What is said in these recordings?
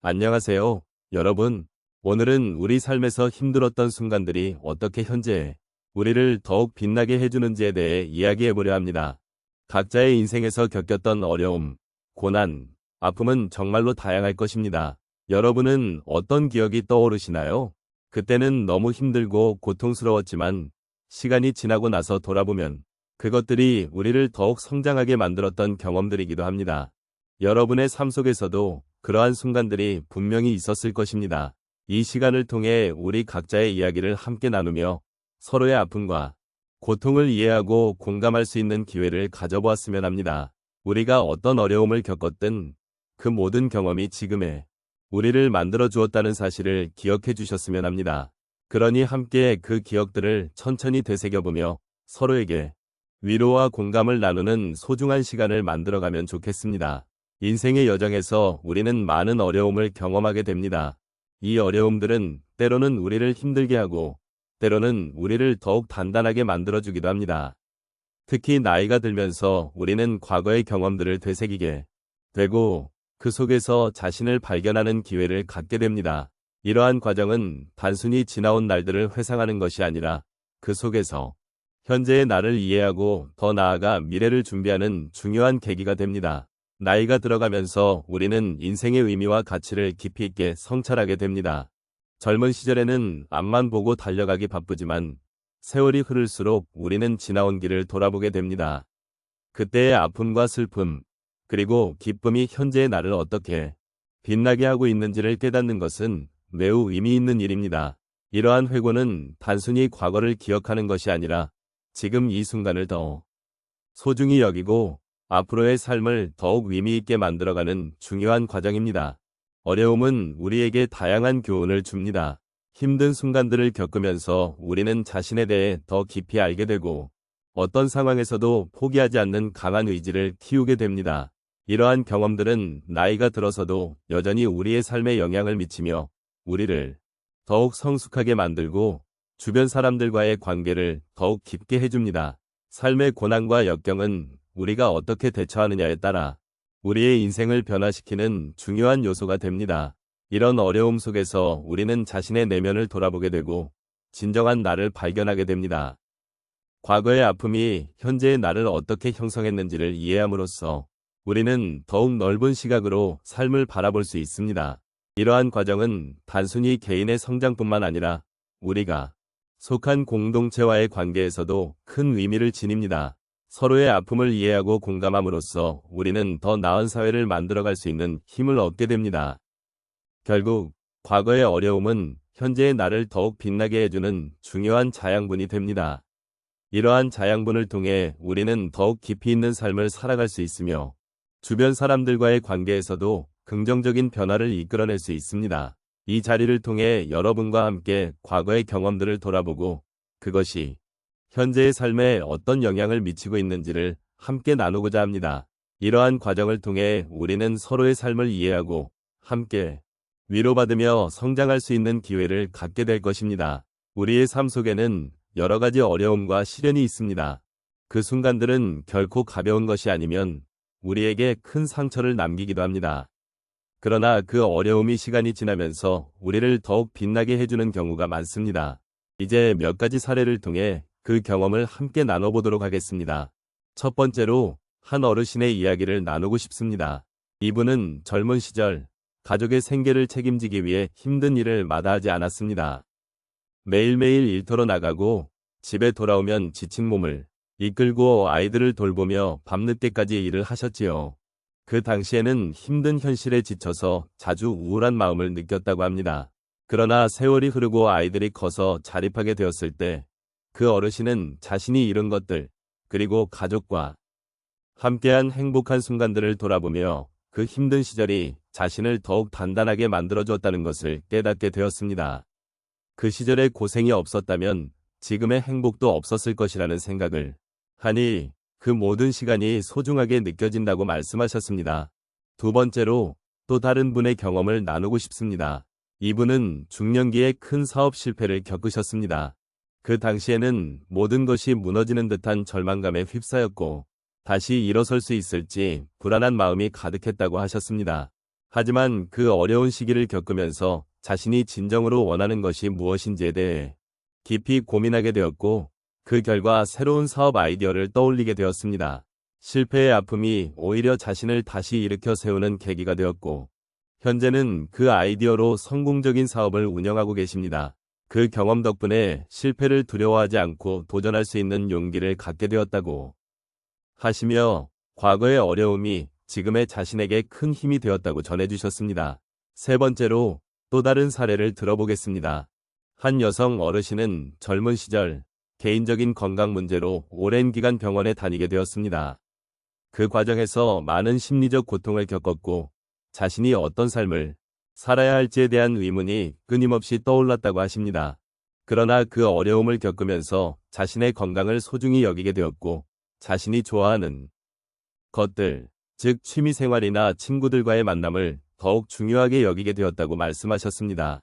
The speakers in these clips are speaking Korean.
안녕하세요, 여러분. 오늘은 우리 삶에서 힘들었던 순간들이 어떻게 현재의 우리를 더욱 빛나게 해주는지에 대해 이야기해보려 합니다. 각자의 인생에서 겪었던 어려움, 고난, 아픔은 정말로 다양할 것입니다. 여러분은 어떤 기억이 떠오르시나요? 그때는 너무 힘들고 고통스러웠지만 시간이 지나고 나서 돌아보면 그것들이 우리를 더욱 성장하게 만들었던 경험들이기도 합니다. 여러분의 삶 속에서도 그러한 순간들이 분명히 있었을 것입니다. 이 시간을 통해 우리 각자의 이야기를 함께 나누며 서로의 아픔과 고통을 이해하고 공감할 수 있는 기회를 가져보았으면 합니다. 우리가 어떤 어려움을 겪었든 그 모든 경험이 지금의 우리를 만들어 주었다는 사실을 기억해 주셨으면 합니다. 그러니 함께 그 기억들을 천천히 되새겨보며 서로에게 위로와 공감을 나누는 소중한 시간을 만들어가면 좋겠습니다. 인생의 여정에서 우리는 많은 어려움을 경험하게 됩니다. 이 어려움들은 때로는 우리를 힘들게 하고 때로는 우리를 더욱 단단하게 만들어주기도 합니다. 특히 나이가 들면서 우리는 과거의 경험들을 되새기게 되고 그 속에서 자신을 발견하는 기회를 갖게 됩니다. 이러한 과정은 단순히 지나온 날들을 회상하는 것이 아니라 그 속에서 현재의 나를 이해하고 더 나아가 미래를 준비하는 중요한 계기가 됩니다. 나이가 들어가면서 우리는 인생의 의미와 가치를 깊이 있게 성찰하게 됩니다. 젊은 시절에는 앞만 보고 달려가기 바쁘지만 세월이 흐를수록 우리는 지나온 길을 돌아보게 됩니다. 그때의 아픔과 슬픔, 그리고 기쁨이 현재의 나를 어떻게 빛나게 하고 있는지를 깨닫는 것은 매우 의미 있는 일입니다. 이러한 회고는 단순히 과거를 기억하는 것이 아니라 지금 이 순간을 더 소중히 여기고 앞으로의 삶을 더욱 의미 있게 만들어가는 중요한 과정입니다. 어려움은 우리에게 다양한 교훈을 줍니다. 힘든 순간들을 겪으면서 우리는 자신에 대해 더 깊이 알게 되고 어떤 상황에서도 포기하지 않는 강한 의지를 키우게 됩니다. 이러한 경험들은 나이가 들어서도 여전히 우리의 삶에 영향을 미치며 우리를 더욱 성숙하게 만들고 주변 사람들과의 관계를 더욱 깊게 해줍니다. 삶의 고난과 역경은 우리가 어떻게 대처하느냐에 따라 우리의 인생을 변화시키는 중요한 요소가 됩니다. 이런 어려움 속에서 우리는 자신의 내면을 돌아보게 되고 진정한 나를 발견하게 됩니다. 과거의 아픔이 현재의 나를 어떻게 형성했는지를 이해함으로써 우리는 더욱 넓은 시각으로 삶을 바라볼 수 있습니다. 이러한 과정은 단순히 개인의 성장뿐만 아니라 우리가 속한 공동체와의 관계에서도 큰 의미를 지닙니다. 서로의 아픔을 이해하고 공감함으로써 우리는 더 나은 사회를 만들어갈 수 있는 힘을 얻게 됩니다. 결국 과거의 어려움은 현재의 나를 더욱 빛나게 해주는 중요한 자양분이 됩니다. 이러한 자양분을 통해 우리는 더욱 깊이 있는 삶을 살아갈 수 있으며 주변 사람들과의 관계에서도 긍정적인 변화를 이끌어낼 수 있습니다. 이 자리를 통해 여러분과 함께 과거의 경험들을 돌아보고 그것이 현재의 삶에 어떤 영향을 미치고 있는지를 함께 나누고자 합니다. 이러한 과정을 통해 우리는 서로의 삶을 이해하고 함께 위로받으며 성장할 수 있는 기회를 갖게 될 것입니다. 우리의 삶 속에는 여러 가지 어려움과 시련이 있습니다. 그 순간들은 결코 가벼운 것이 아니면 우리에게 큰 상처를 남기기도 합니다. 그러나 그 어려움이 시간이 지나면서 우리를 더욱 빛나게 해주는 경우가 많습니다. 이제 몇 가지 사례를 통해 그 경험을 함께 나눠보도록 하겠습니다. 첫 번째로 한 어르신의 이야기를 나누고 싶습니다. 이분은 젊은 시절 가족의 생계를 책임지기 위해 힘든 일을 마다하지 않았습니다. 매일매일 일터로 나가고 집에 돌아오면 지친 몸을 이끌고 아이들을 돌보며 밤늦게까지 일을 하셨지요. 그 당시에는 힘든 현실에 지쳐서 자주 우울한 마음을 느꼈다고 합니다. 그러나 세월이 흐르고 아이들이 커서 자립하게 되었을 때 그 어르신은 자신이 잃은 것들, 그리고 가족과 함께한 행복한 순간들을 돌아보며 그 힘든 시절이 자신을 더욱 단단하게 만들어주었다는 것을 깨닫게 되었습니다. 그 시절에 고생이 없었다면 지금의 행복도 없었을 것이라는 생각을 하니 그 모든 시간이 소중하게 느껴진다고 말씀하셨습니다. 두 번째로 또 다른 분의 경험을 나누고 싶습니다. 이분은 중년기에 큰 사업 실패를 겪으셨습니다. 그 당시에는 모든 것이 무너지는 듯한 절망감에 휩싸였고 다시 일어설 수 있을지 불안한 마음이 가득했다고 하셨습니다. 하지만 그 어려운 시기를 겪으면서 자신이 진정으로 원하는 것이 무엇인지에 대해 깊이 고민하게 되었고, 그 결과 새로운 사업 아이디어를 떠올리게 되었습니다. 실패의 아픔이 오히려 자신을 다시 일으켜 세우는 계기가 되었고, 현재는 그 아이디어로 성공적인 사업을 운영하고 계십니다. 그 경험 덕분에 실패를 두려워하지 않고 도전할 수 있는 용기를 갖게 되었다고 하시며, 과거의 어려움이 지금의 자신에게 큰 힘이 되었다고 전해주셨습니다. 세 번째로 또 다른 사례를 들어보겠습니다. 한 여성 어르신은 젊은 시절 개인적인 건강 문제로 오랜 기간 병원에 다니게 되었습니다. 그 과정에서 많은 심리적 고통을 겪었고, 자신이 어떤 삶을 살아야 할지에 대한 의문이 끊임없이 떠올랐다고 하십니다. 그러나 그 어려움을 겪으면서 자신의 건강을 소중히 여기게 되었고, 자신이 좋아하는 것들, 즉 취미생활이나 친구들과의 만남을 더욱 중요하게 여기게 되었다고 말씀하셨습니다.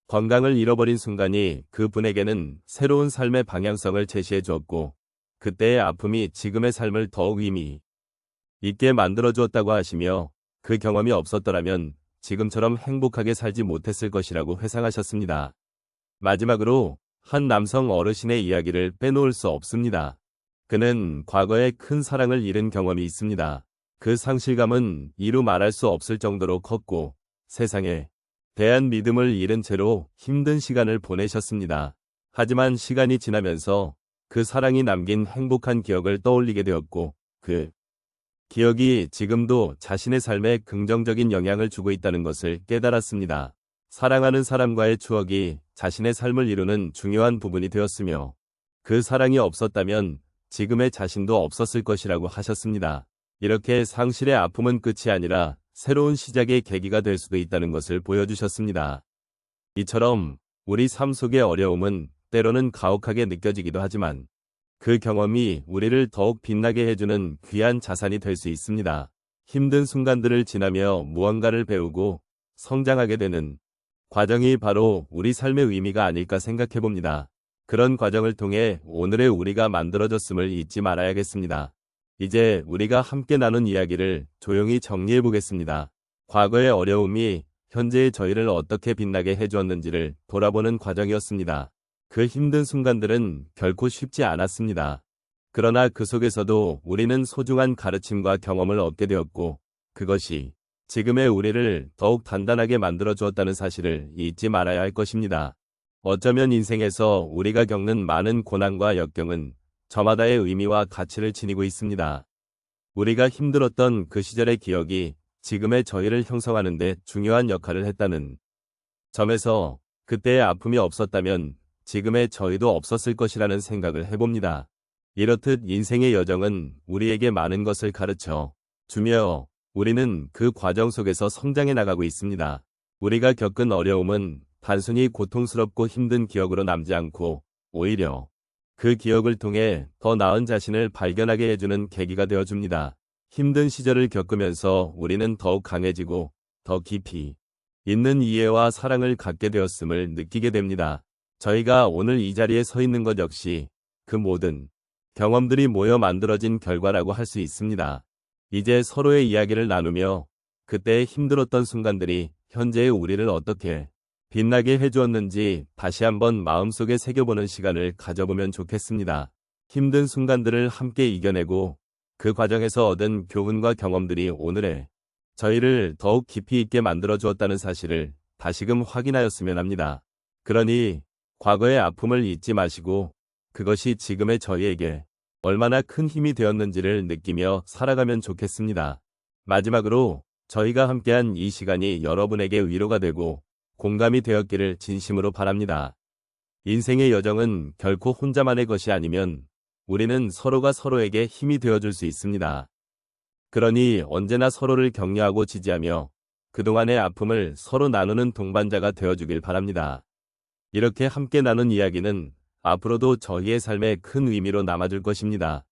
건강을 잃어버린 순간이 그 분에게는 새로운 삶의 방향성을 제시해 주었고, 그때의 아픔이 지금의 삶을 더욱 의미 있게 만들어 주었다고 하시며, 그 경험이 없었더라면 지금처럼 행복하게 살지 못했을 것이라고 회상하셨습니다. 마지막으로 한 남성 어르신의 이야기를 빼놓을 수 없습니다. 그는 과거에 큰 사랑을 잃은 경험이 있습니다. 그 상실감은 이루 말할 수 없을 정도로 컸고, 세상에 대한 믿음을 잃은 채로 힘든 시간을 보내셨습니다. 하지만 시간이 지나면서 그 사랑이 남긴 행복한 기억을 떠올리게 되었고, 그 기억이 지금도 자신의 삶에 긍정적인 영향을 주고 있다는 것을 깨달았습니다. 사랑하는 사람과의 추억이 자신의 삶을 이루는 중요한 부분이 되었으며, 그 사랑이 없었다면 지금의 자신도 없었을 것이라고 하셨습니다. 이렇게 상실의 아픔은 끝이 아니라 새로운 시작의 계기가 될 수도 있다는 것을 보여주셨습니다. 이처럼 우리 삶 속의 어려움은 때로는 가혹하게 느껴지기도 하지만, 그 경험이 우리를 더욱 빛나게 해주는 귀한 자산이 될 수 있습니다. 힘든 순간들을 지나며 무언가를 배우고 성장하게 되는 과정이 바로 우리 삶의 의미가 아닐까 생각해 봅니다. 그런 과정을 통해 오늘의 우리가 만들어졌음을 잊지 말아야겠습니다. 이제 우리가 함께 나눈 이야기를 조용히 정리해 보겠습니다. 과거의 어려움이 현재의 저희를 어떻게 빛나게 해주었는지를 돌아보는 과정이었습니다. 그 힘든 순간들은 결코 쉽지 않았습니다. 그러나 그 속에서도 우리는 소중한 가르침과 경험을 얻게 되었고, 그것이 지금의 우리를 더욱 단단하게 만들어 주었다는 사실을 잊지 말아야 할 것입니다. 어쩌면 인생에서 우리가 겪는 많은 고난과 역경은 저마다의 의미와 가치를 지니고 있습니다. 우리가 힘들었던 그 시절의 기억이 지금의 저희를 형성하는 데 중요한 역할을 했다는 점에서, 그때의 아픔이 없었다면 지금의 저희도 없었을 것이라는 생각을 해봅니다. 이렇듯 인생의 여정은 우리에게 많은 것을 가르쳐 주며, 우리는 그 과정 속에서 성장해 나가고 있습니다. 우리가 겪은 어려움은 단순히 고통스럽고 힘든 기억으로 남지 않고, 오히려 그 기억을 통해 더 나은 자신을 발견하게 해주는 계기가 되어줍니다. 힘든 시절을 겪으면서 우리는 더욱 강해지고 더 깊이 있는 이해와 사랑을 갖게 되었음을 느끼게 됩니다. 저희가 오늘 이 자리에 서 있는 것 역시 그 모든 경험들이 모여 만들어진 결과라고 할 수 있습니다. 이제 서로의 이야기를 나누며 그때의 힘들었던 순간들이 현재의 우리를 어떻게 빛나게 해주었는지 다시 한번 마음속에 새겨보는 시간을 가져보면 좋겠습니다. 힘든 순간들을 함께 이겨내고 그 과정에서 얻은 교훈과 경험들이 오늘의 저희를 더욱 깊이 있게 만들어 주었다는 사실을 다시금 확인하였으면 합니다. 그러니 과거의 아픔을 잊지 마시고 그것이 지금의 저희에게 얼마나 큰 힘이 되었는지를 느끼며 살아가면 좋겠습니다. 마지막으로 저희가 함께한 이 시간이 여러분에게 위로가 되고 공감이 되었기를 진심으로 바랍니다. 인생의 여정은 결코 혼자만의 것이 아니면 우리는 서로가 서로에게 힘이 되어줄 수 있습니다. 그러니 언제나 서로를 격려하고 지지하며 그동안의 아픔을 서로 나누는 동반자가 되어주길 바랍니다. 이렇게 함께 나눈 이야기는 앞으로도 저희의 삶에 큰 의미로 남아줄 것입니다.